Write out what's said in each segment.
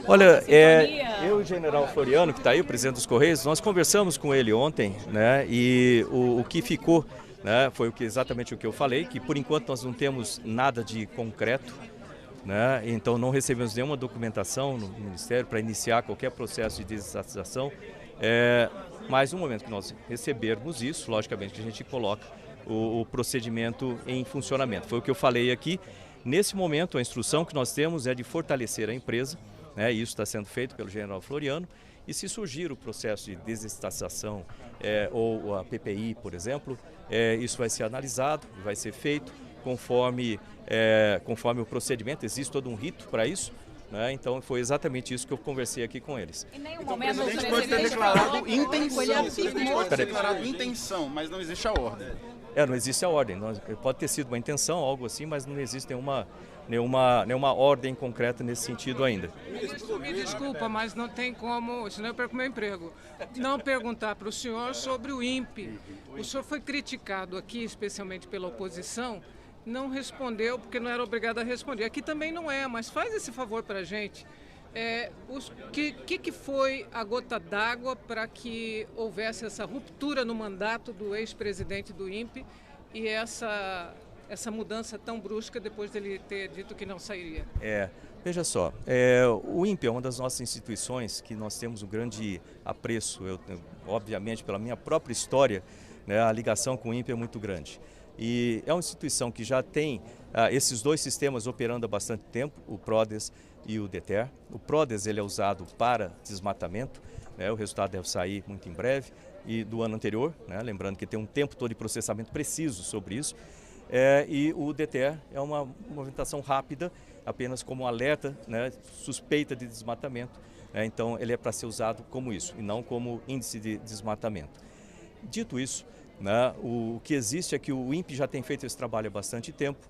Olha, eu e o general Floriano, que está aí, o presidente dos Correios, nós conversamos com ele ontem, né? E o que ficou, né, foi exatamente o que eu falei, que por enquanto nós não temos nada de concreto, né? Então não recebemos nenhuma documentação no Ministério para iniciar qualquer processo de desestatização. Mas no momento que nós recebermos isso, logicamente que a gente coloca o procedimento em funcionamento. Foi o que eu falei aqui. Nesse momento, a instrução que nós temos é de fortalecer a empresa, né? Isso está sendo feito pelo general Floriano. E se surgir o processo de desestatização ou a PPI, por exemplo, isso vai ser analisado, vai ser feito conforme o procedimento. Existe todo um rito para isso. Né? Então foi exatamente isso que eu conversei aqui com eles. Em nenhum Então, o momento presidente pode ter declarado intenção, mas não existe a ordem. Não existe a ordem. Pode ter sido uma intenção, algo assim, mas não existe nenhuma ordem concreta nesse sentido ainda. Ministro, me desculpa, mas não tem como, senão eu perco meu emprego, não perguntar para o senhor sobre o INPE. O senhor foi criticado aqui, especialmente pela oposição, não respondeu porque não era obrigado a responder. Aqui também não é, mas faz esse favor para a gente. Que foi a gota d'água para que houvesse essa ruptura no mandato do ex-presidente do INPE e essa mudança tão brusca depois dele ter dito que não sairia? Veja só, o INPE é uma das nossas instituições que nós temos um grande apreço. Obviamente, pela minha própria história, né, a ligação com o INPE é muito grande. E é uma instituição que já tem esses dois sistemas operando há bastante tempo, o PRODES e o DETER. O PRODES ele é usado para desmatamento, né, o resultado deve sair muito em breve, e do ano anterior, né, lembrando que tem um tempo todo de processamento preciso sobre isso. E o DETER é uma movimentação rápida, apenas como alerta, né, suspeita de desmatamento. Então ele é para ser usado como isso, e não como índice de desmatamento. Dito isso, né, o que existe é que o INPE já tem feito esse trabalho há bastante tempo,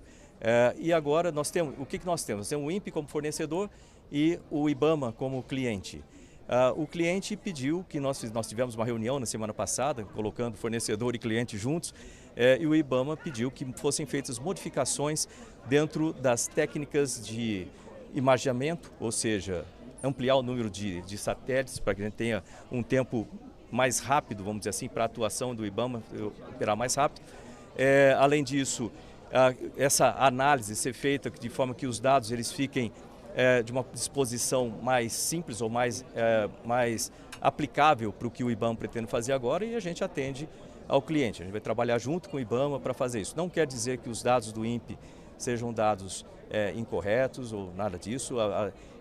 e agora nós temos, o que nós temos? Nós temos o INPE como fornecedor e o IBAMA como cliente. O cliente pediu que nós tivemos uma reunião na semana passada, colocando fornecedor e cliente juntos, e o IBAMA pediu que fossem feitas modificações dentro das técnicas de imageamento, ou seja, ampliar o número de satélites para que a gente tenha um tempo mais rápido, vamos dizer assim, para a atuação do IBAMA operar mais rápido. Além disso, essa análise ser feita de forma que os dados eles fiquem de uma disposição mais simples ou mais aplicável para o que o IBAMA pretende fazer agora, e a gente atende ao cliente. A gente vai trabalhar junto com o IBAMA para fazer isso. Não quer dizer que os dados do INPE sejam dados incorretos ou nada disso.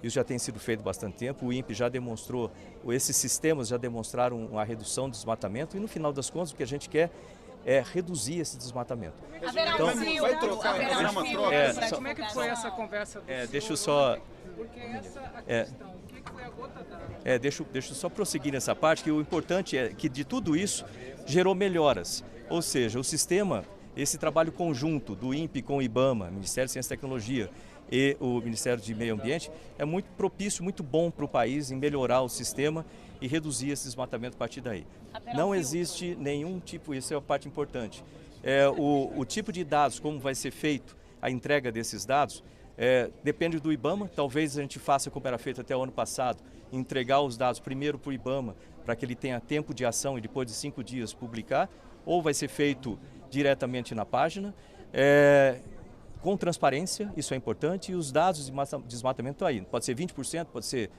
Isso já tem sido feito há bastante tempo. O INPE já demonstrou, esses sistemas já demonstraram uma redução do desmatamento, e no final das contas o que a gente quer é reduzir esse desmatamento. Então, vai trocar, Como é que foi essa conversa? Deixa eu só... Porque essa questão, o que foi a gota d'água? Deixa eu só prosseguir nessa parte, que o importante é que de tudo isso gerou melhoras. Ou seja, o sistema, esse trabalho conjunto do INPE com o IBAMA, Ministério de Ciência e Tecnologia, e o Ministério de Meio Ambiente, é muito propício, muito bom para o país em melhorar o sistema e reduzir esse desmatamento a partir daí. Não existe nenhum tipo, isso é a parte importante, o tipo de dados, como vai ser feito a entrega desses dados, depende do IBAMA. Talvez a gente faça como era feito até o ano passado, entregar os dados primeiro para o IBAMA, para que ele tenha tempo de ação e depois de 5 dias publicar, ou vai ser feito diretamente na página, com transparência, isso é importante, e os dados de desmatamento estão aí. Pode ser 20%, pode ser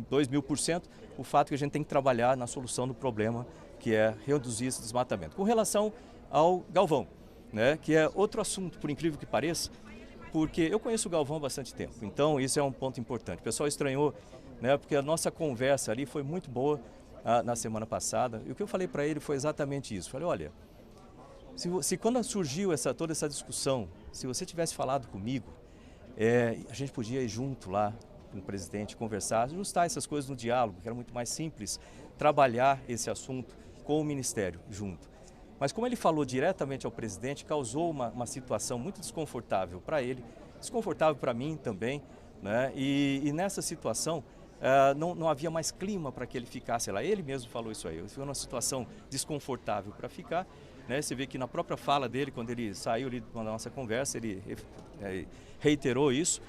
2.000%, o fato é que a gente tem que trabalhar na solução do problema, que é reduzir esse desmatamento. Com relação ao Galvão, né, que é outro assunto, por incrível que pareça, porque eu conheço o Galvão há bastante tempo, então isso é um ponto importante. O pessoal estranhou, né, porque a nossa conversa ali foi muito boa na semana passada, e o que eu falei para ele foi exatamente isso. Falei, olha, se quando surgiu toda essa discussão, se você tivesse falado comigo, a gente podia ir junto lá com o presidente, conversar, ajustar essas coisas no diálogo, que era muito mais simples, trabalhar esse assunto com o Ministério junto. Mas como ele falou diretamente ao presidente, causou uma situação muito desconfortável para ele, desconfortável para mim também, né? E nessa situação não havia mais clima para que ele ficasse lá. Ele mesmo falou isso aí, foi uma situação desconfortável para ficar. Né? Você vê que na própria fala dele, quando ele saiu ali da nossa conversa, ele reiterou isso.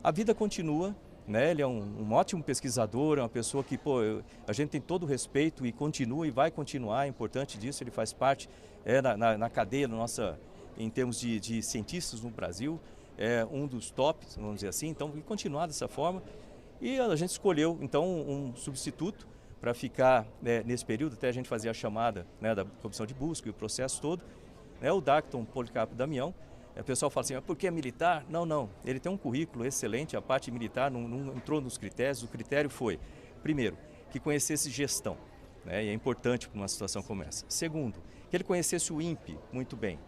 a vida continua, né? Ele é um ótimo pesquisador, é uma pessoa que a gente tem todo o respeito e continua e vai continuar, é importante disso, ele faz parte na cadeia nossa, em termos de cientistas no Brasil, é um dos tops, vamos dizer assim, então vai continuar dessa forma. E a gente escolheu então um substituto para ficar nesse período, até a gente fazer a chamada, né, da comissão de busca e o processo todo, né, o Dacton Policarpo Damião. O pessoal fala assim, mas por que é militar? Não, ele tem um currículo excelente, a parte militar não entrou nos critérios. O critério foi, primeiro, que conhecesse gestão, né, e é importante para uma situação como essa. Segundo, que ele conhecesse o INPE muito bem,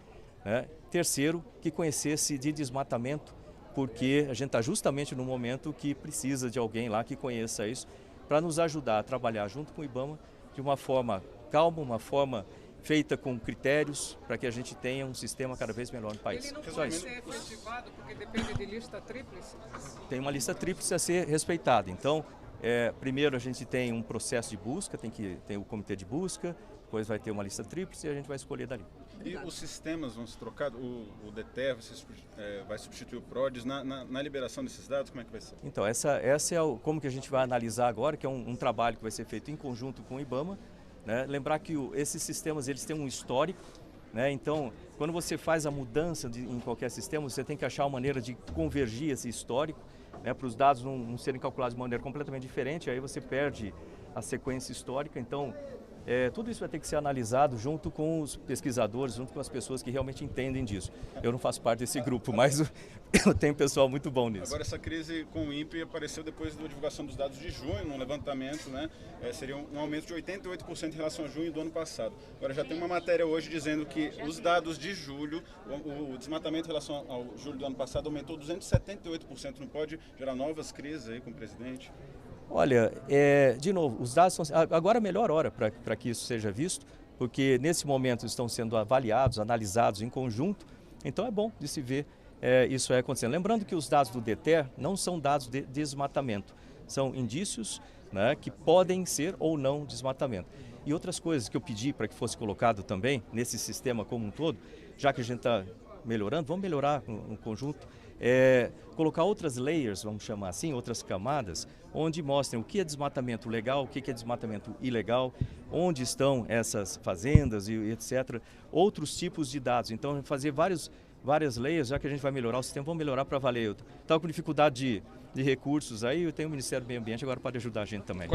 né? Terceiro, que conhecesse de desmatamento, porque a gente está justamente no momento que precisa de alguém lá que conheça isso, para nos ajudar a trabalhar junto com o IBAMA de uma forma calma, uma forma feita com critérios, para que a gente tenha um sistema cada vez melhor no país. Ele não pode ser efetivado porque depende de lista tríplice? Tem uma lista tríplice a ser respeitada. Então, primeiro a gente tem um processo de busca, tem o comitê de busca, depois vai ter uma lista tríplice e a gente vai escolher dali. E os sistemas vão ser trocados? O DETER vai substituir o PRODES na liberação desses dados? Como é que vai ser? Então, essa é como que a gente vai analisar agora, que é um trabalho que vai ser feito em conjunto com o IBAMA, né? Lembrar que esses sistemas eles têm um histórico, né? Então, quando você faz a mudança em qualquer sistema, você tem que achar uma maneira de convergir esse histórico, né, para os dados não serem calculados de maneira completamente diferente, aí você perde a sequência histórica. Então, tudo isso vai ter que ser analisado junto com os pesquisadores, junto com as pessoas que realmente entendem disso. Eu não faço parte desse grupo, mas eu tenho pessoal muito bom nisso. Agora, essa crise com o INPE apareceu depois da divulgação dos dados de junho, num levantamento, né? Seria um aumento de 88% em relação a junho do ano passado. Agora, já tem uma matéria hoje dizendo que os dados de julho, o desmatamento em relação ao julho do ano passado aumentou 278%. Não pode gerar novas crises aí com o presidente? Olha, de novo, os dados são agora a melhor hora para que isso seja visto, porque nesse momento estão sendo avaliados, analisados em conjunto, então é bom de se ver isso acontecendo. Lembrando que os dados do DETER não são dados de desmatamento, são indícios, né, que podem ser ou não desmatamento. E outras coisas que eu pedi para que fosse colocado também nesse sistema como um todo, já que a gente está melhorando, vamos melhorar no conjunto, colocar outras layers, vamos chamar assim, outras camadas, onde mostrem o que é desmatamento legal, o que é desmatamento ilegal, onde estão essas fazendas e etc. Outros tipos de dados. Então, fazer várias layers, já que a gente vai melhorar o sistema, vamos melhorar para valer. Eu estava com dificuldade de recursos aí, eu tenho o Ministério do Meio Ambiente, agora pode ajudar a gente também.